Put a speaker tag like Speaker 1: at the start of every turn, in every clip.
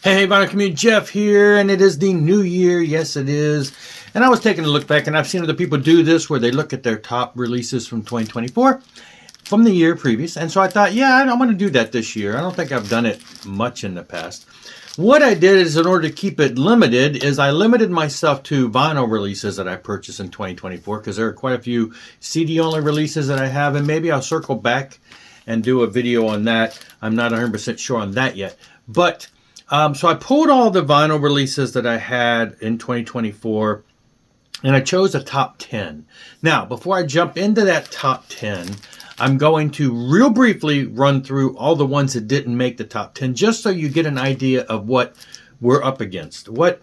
Speaker 1: Hey, Vinyl Community, Jeff here, and it is the new year. Yes, it is. And I was taking a look back, and I've seen other people do this where they look at their top releases from 2024 from the year previous. And so I thought, yeah, I'm going to do that this year. I don't think I've done it much in the past. What I did is, in order to keep it limited, is I limited myself to vinyl releases that I purchased in 2024, because there are quite a few CD-only releases that I have, and maybe I'll circle back and do a video on that. I'm not 100% sure on that yet. But so I pulled all the vinyl releases that I had in 2024, and I chose a top 10. Now, before I jump into that top 10, I'm going to real briefly run through all the ones that didn't make the top 10, just so you get an idea of what we're up against, what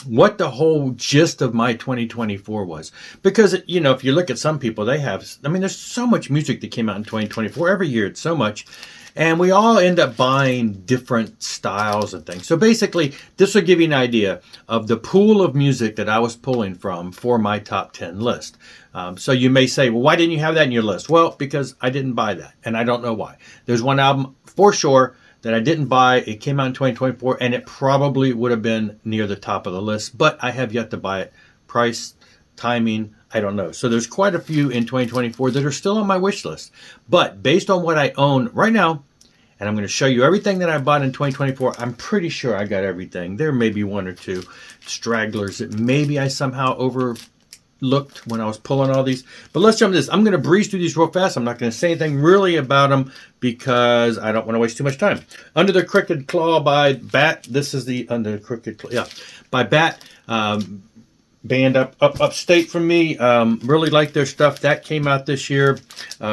Speaker 1: the whole gist of my 2024 was. Because, you know, if you look at some people, they have, I mean, there's so much music that came out in 2024. Every year it's so much. And we all end up buying different styles and things. So basically, this will give you an idea of the pool of music that I was pulling from for my top 10 list. So you may say, well, why didn't you have that in your list? Well, because I didn't buy that, and I don't know why. There's one album for sure that I didn't buy. It came out in 2024, and it probably would have been near the top of the list, but I have yet to buy it. Price, timing, I don't know. So there's quite a few in 2024 that are still on my wish list. But based on what I own right now, and I'm going to show you everything that I bought in 2024, I'm pretty sure I got everything. There may be one or two stragglers that maybe I somehow overlooked when I was pulling all these. But let's jump into this. I'm going to breeze through these real fast. I'm not going to say anything really about them because I don't want to waste too much time. Under the Crooked Claw by Bat. This is the Under the Crooked Claw, yeah, by Bat. Band upstate from me. Really like their stuff. That came out this year.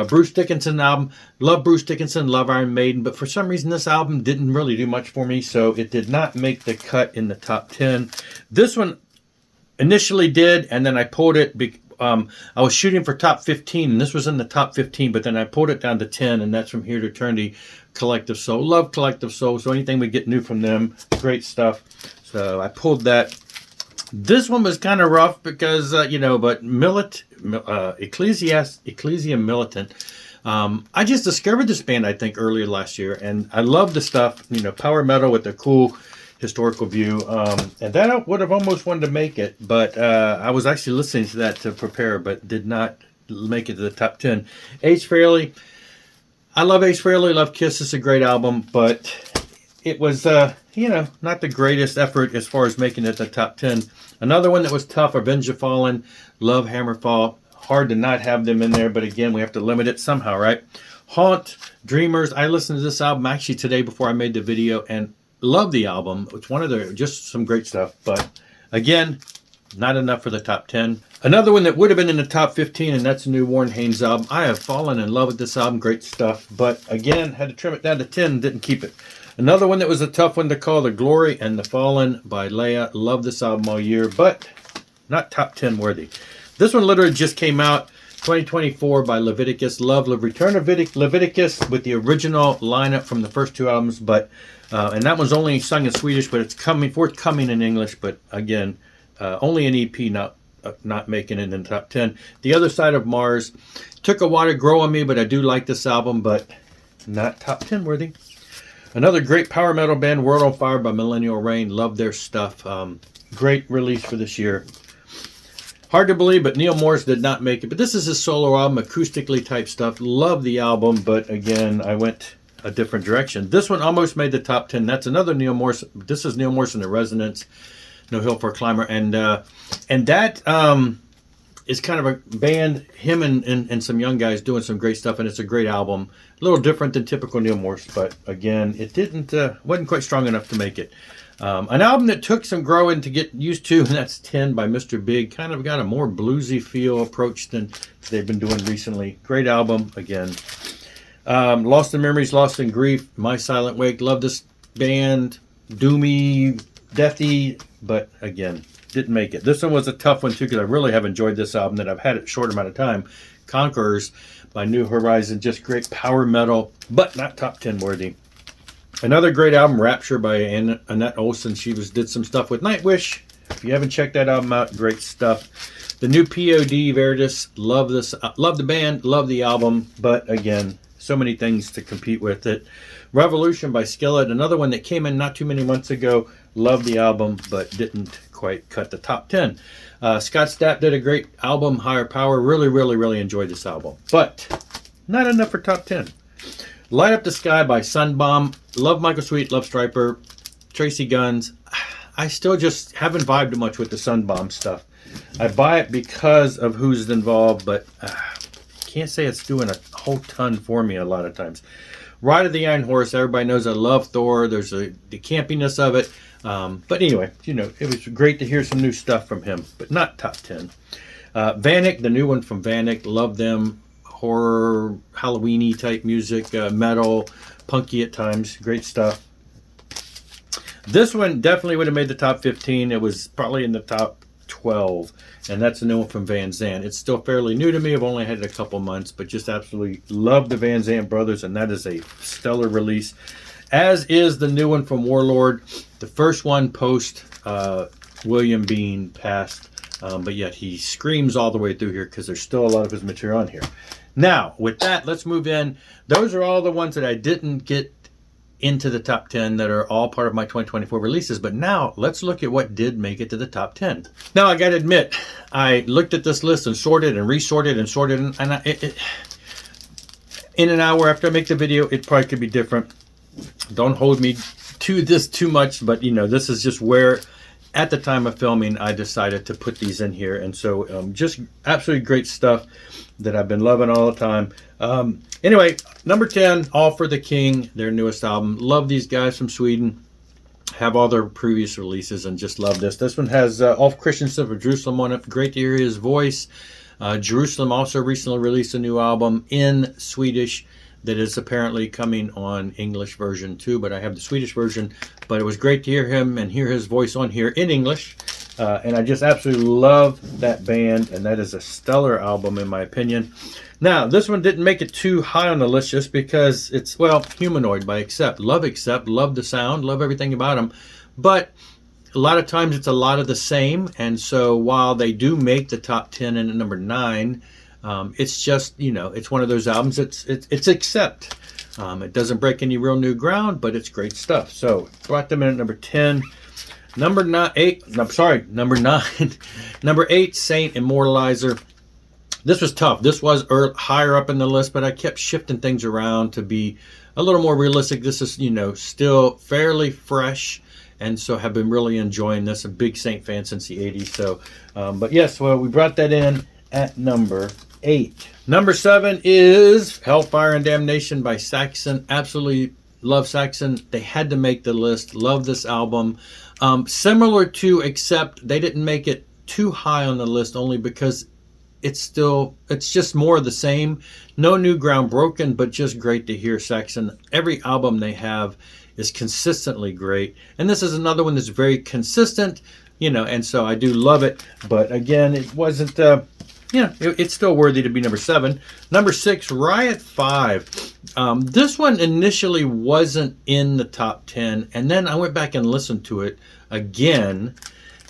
Speaker 1: Bruce Dickinson album. Love Bruce Dickinson, love Iron Maiden, but for some reason this album didn't really do much for me, so it did not make the cut in the top 10. This one initially did, and then I pulled it. I was shooting for top 15, and this was in the top 15, but then I pulled it down to 10, and that's From Here to Eternity, Collective Soul. Love Collective Soul, so anything we get new from them, great stuff. So I pulled that. This one was kind of rough because, you know, but Ecclesia Militant. I just discovered this band, I think, earlier last year, and I love the stuff, you know, power metal with a cool historical view. And that I would have almost wanted to make it, but I was actually listening to that to prepare, but did not make it to the top 10. Ace Frehley. I love Ace Frehley, love Kiss. It's a great album, but it was, you know, not the greatest effort as far as making it the top 10. Another one that was tough, Avenge the Fallen, love Hammerfall. Hard to not have them in there, but again, we have to limit it somehow, right? Haunt, Dreamers. I listened to this album actually today before I made the video and love the album. It's one of their, just some great stuff, but again, not enough for the top 10. Another one that would have been in the top 15, and that's the new Warren Haynes album. I have fallen in love with this album, great stuff, but again, had to trim it down to 10, didn't keep it. Another one that was a tough one to call, The Glory and the Fallen by Leia. Love this album all year, but not top 10 worthy. This one literally just came out, 2024 by Leviticus. Love Return of Leviticus with the original lineup from the first two albums, but and that one's only sung in Swedish, but it's forthcoming in English. But again, only an EP, not making it in the top 10. The Other Side of Mars took a while to grow on me, but I do like this album, but not top 10 worthy. Another great power metal band, World on Fire by Millennial Reign. Love their stuff. Great release for this year. Hard to believe, but Neil Morris did not make it. But this is his solo album, acoustically type stuff. Love the album, but again, I went a different direction. This one almost made the top 10. That's another Neil Morris. This is Neil Morris and the Resonance, No Hill for a Climber. And that is kind of a band, him and some young guys doing some great stuff, and it's a great album. A little different than typical Neil Morris, but again, it wasn't quite strong enough to make it. An album that took some growing to get used to, and that's 10 by Mr. Big. Kind of got a more bluesy feel approach than they've been doing recently. Great album, again. Lost in Memories, Lost in Grief, My Silent Wake. Love this band. Doomy, deathy, but again, didn't make it. This one was a tough one too, because I really have enjoyed this album that I've had it a short amount of time. Conquerors by New Horizon, just great power metal, but not top 10 worthy. Another great album, Rapture by Annette Olson. She did some stuff with Nightwish. If you haven't checked that album out, great stuff. The new POD, Veritas, love this, love the band, love the album, but again, so many things to compete with it. Revolution by Skillet, another one that came in not too many months ago. Loved the album, but didn't quite cut the top 10. Scott Stapp did a great album, Higher Power. Really, really, really enjoyed this album, but not enough for top 10. Light Up the Sky by Sunbomb. Love Michael Sweet, love Stryper, Tracy Guns. I still just haven't vibed much with the Sunbomb stuff. I buy it because of who's involved, but can't say it's doing a whole ton for me a lot of times. Ride of the Iron Horse. Everybody knows I love Thor. There's the campiness of it. But anyway, you know, it was great to hear some new stuff from him, but not top 10. Vanek, the new one from Vanek. Love them. Horror, Halloween-y type music, metal, punky at times. Great stuff. This one definitely would have made the top 15. It was probably in the top 12. And that's a new one from Van Zandt. It's still fairly new to me. I've only had it a couple months, but just absolutely love the Van Zandt brothers, and that is a stellar release. As is the new one from Warlord. The first one post William Bean passed, but yet he screams all the way through here because there's still a lot of his material on here. Now, with that, let's move in. Those are all the ones that I didn't get into the top 10 that are all part of my 2024 releases. But now, let's look at what did make it to the top 10. Now, I got to admit, I looked at this list and sorted and resorted and sorted. And in an hour after I make the video, it probably could be different. Don't hold me to this too much, but, you know, this is just where, at the time of filming, I decided to put these in here. And so, just absolutely great stuff that I've been loving all the time. Anyway, number 10, All for the King, their newest album. Love these guys from Sweden. Have all their previous releases and just love this. This one has Ulf Christensen of Jerusalem on it. Great to hear his voice. Jerusalem also recently released a new album in Swedish that is apparently coming on English version too, but I have the Swedish version. But it was great to hear him and hear his voice on here in English. And I just absolutely love that band, and that is a stellar album in my opinion. Now, this one didn't make it too high on the list just because it's, well, Humanoid by Accept. Love the sound, love everything about them. But a lot of times it's a lot of the same, and so while they do make the top 10 and number 9, it's just, you know, it's one of those albums, it's Accept. It doesn't break any real new ground, but it's great stuff. So, brought them in at number 10. Number 9, number 8, Saint Immortalizer. This was tough. This was higher up in the list, but I kept shifting things around to be a little more realistic. This is, you know, still fairly fresh, and so have been really enjoying this. A big Saint fan since the 80s. So, but yes, well, we brought that in at number 8. Number 7 is Hellfire and Damnation by Saxon. Absolutely love Saxon. They had to make the list. Love this album. Similar to Accept, they didn't make it too high on the list only because it's just more of the same. No new ground broken, but just great to hear Saxon. Every album they have is consistently great. And this is another one that's very consistent, you know, and so I do love it. But again, it wasn't, it's still worthy to be number 7. Number 6, Riot 5. This one initially wasn't in the top 10, and then I went back and listened to it again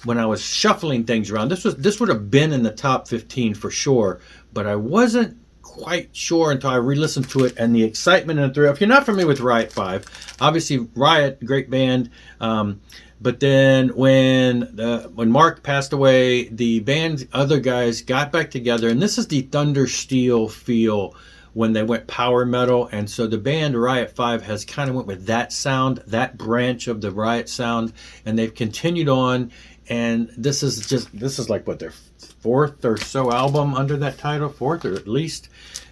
Speaker 1: when I was shuffling things around. This would have been in the top 15 for sure, but I wasn't quite sure until I re-listened to it, and the excitement and the thrill. If you're not familiar with Riot 5, obviously Riot, great band, but then when Mark passed away, the band's other guys got back together, and this is the Thunder Steel feel when they went power metal, and so the band Riot 5 has kind of went with that sound, that branch of the Riot sound, and they've continued on. And this is like what, their 4th or so album under that title, 4th or at least,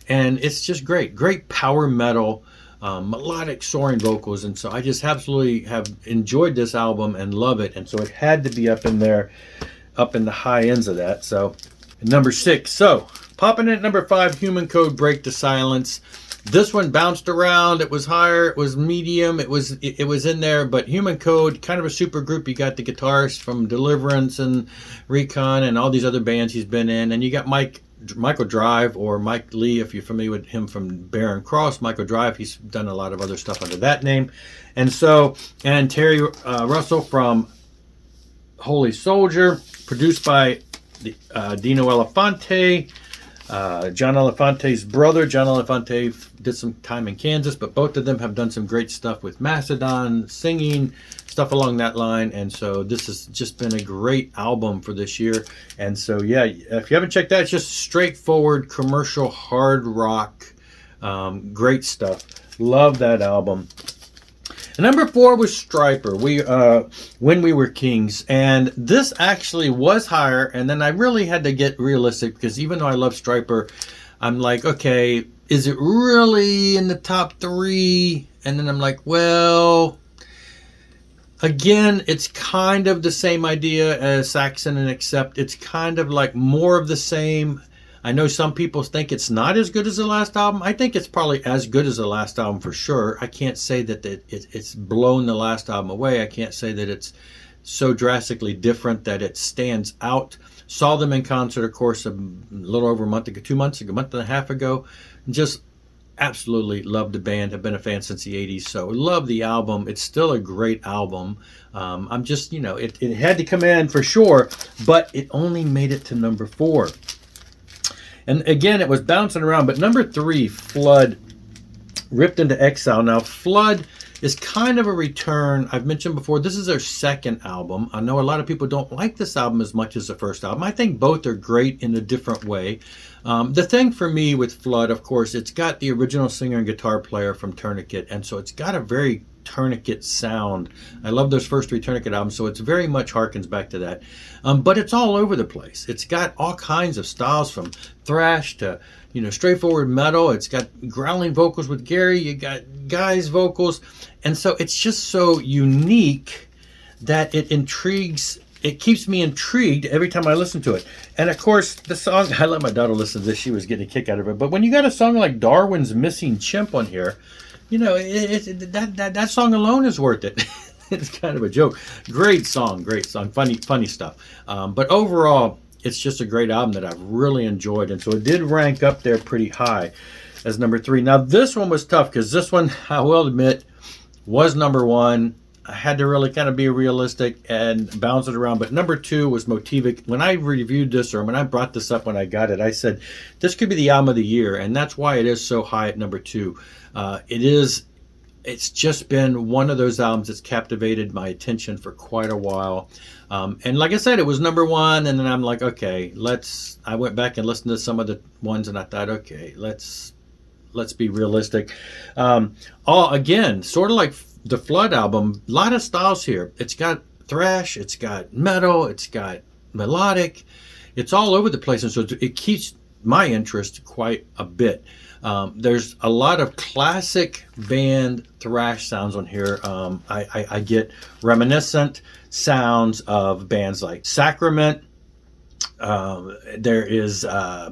Speaker 1: and it's just great power metal, melodic soaring vocals, and so I just absolutely have enjoyed this album and love it, and so it had to be up in there, up in the high ends of that. So number 6, so popping in at number 5, Human Code, Break the Silence. This one bounced around. It was higher. It was medium. It was in there. But Human Code, kind of a super group. You got the guitarist from Deliverance and Recon and all these other bands he's been in. And you got Michael Drive, or Mike Lee, if you're familiar with him from Barren Cross. Michael Drive, he's done a lot of other stuff under that name. And Terry Russell from Holy Soldier, produced by Dino Elefante. John Elefante's brother. John Elefante did some time in Kansas, but both of them have done some great stuff with Mastodon, singing, stuff along that line. And so this has just been a great album for this year. And so, yeah, if you haven't checked that, it's just straightforward commercial hard rock. Great stuff. Love that album. And number 4 was Stryper. When We Were Kings, and this actually was higher. And then I really had to get realistic, because even though I love Stryper, I'm like, okay, is it really in the top 3? And then I'm like, well, again, it's kind of the same idea as Saxon, and except it's kind of like more of the same. I know some people think it's not as good as the last album. I think it's probably as good as the last album for sure. I can't say that it's blown the last album away. I can't say that it's so drastically different that it stands out. Saw them in concert, of course, a little over a month ago, 2 months ago, a month and a half ago. Just absolutely love the band. Have been a fan since the 80s. So love the album. It's still a great album. I'm just, it had to come in for sure, but it only made it to number 4. And again, it was bouncing around. But number 3, Flood, ripped into Exile. Now, Flood is kind of a return. I've mentioned before, this is their second album. I know a lot of people don't like this album as much as the first album. I think both are great in a different way. The thing for me with Flood, of course, it's got the original singer and guitar player from Tourniquet. And so it's got a very Tourniquet sound. I love those first 3 Tourniquet albums, so it's very much harkens back to that. But it's all over the place. It's got all kinds of styles, from thrash to straightforward metal. It's got growling vocals with Gary. You got Guy's vocals, and so it's just so unique that it intrigues. It keeps me intrigued every time I listen to it. And of course, the song, I let my daughter listen to this. She was getting a kick out of it. But when you got a song like Darwin's Missing Chimp on here, that song alone is worth it. It's kind of a joke. Great song, funny stuff. But overall, it's just a great album that I've really enjoyed. And so it did rank up there pretty high as number 3. Now, this one was tough, because this one, I will admit, was number 1. I had to really kind of be realistic and bounce it around. But number 2 was Motivik. When I reviewed this, or when I brought this up when I got it, I said, this could be the album of the year. And that's why it is so high at number 2. It's just been one of those albums that's captivated my attention for quite a while. And like I said, it was number 1. And then I'm like, okay, I went back and listened to some of the ones, and I thought, okay, let's be realistic. Again, sort of like the Flood album, a lot of styles here. It's got thrash, it's got metal, it's got melodic. It's all over the place, and so it keeps my interest quite a bit. There's a lot of classic band thrash sounds on here. I get reminiscent sounds of bands like Sacrament. There is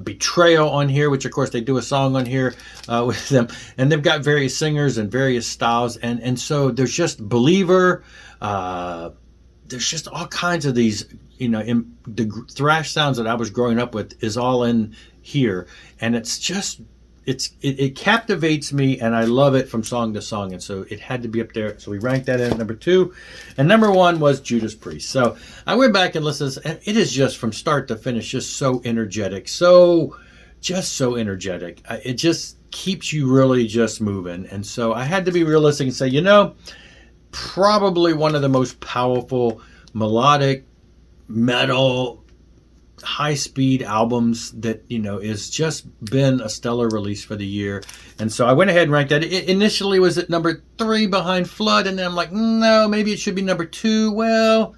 Speaker 1: Betrayal on here, which of course they do a song on here with them, and they've got various singers and various styles, and so there's just Believer. There's just all kinds of these, in the thrash sounds that I was growing up with is all in here, and it's just it captivates me, and I love it from song to song, and so it had to be up there. So we ranked that in at number 2, and number 1 was Judas Priest. So I went back and listened, and it is just from start to finish just so energetic, so energetic. It just keeps you really just moving, and so I had to be realistic and say, probably one of the most powerful melodic metal high-speed albums that is just been a stellar release for the year. And so I went ahead and ranked that. It initially was at number 3 behind Flood, and then I'm like, no, maybe it should be number 2. Well,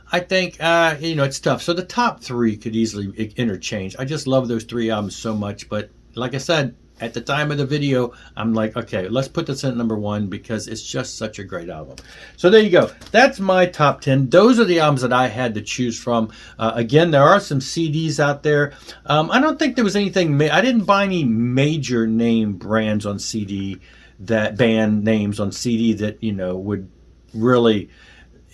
Speaker 1: I think it's tough. So the top 3 could easily interchange. I just love those 3 albums so much. But like I said, at the time of the video, I'm like, okay, let's put this in number 1 because it's just such a great album. So there you go. That's my top 10. Those are the albums that I had to choose from. Again, there are some CDs out there. I don't think there was anything. I didn't buy any major name brands on CD, that band names on CD that would really.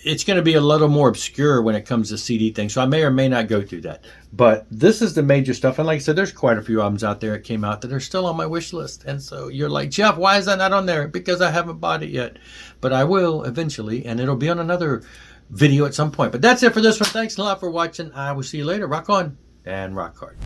Speaker 1: It's going to be a little more obscure when it comes to CD things, so I may or may not go through that. But this is the major stuff, and like I said, there's quite a few albums out there that came out that are still on my wish list. And so you're like, Jeff, why is that not on there? Because I haven't bought it yet. But I will eventually, and it'll be on another video at some point. But that's it for this one. Thanks a lot for watching. I will see you later. Rock on and rock hard.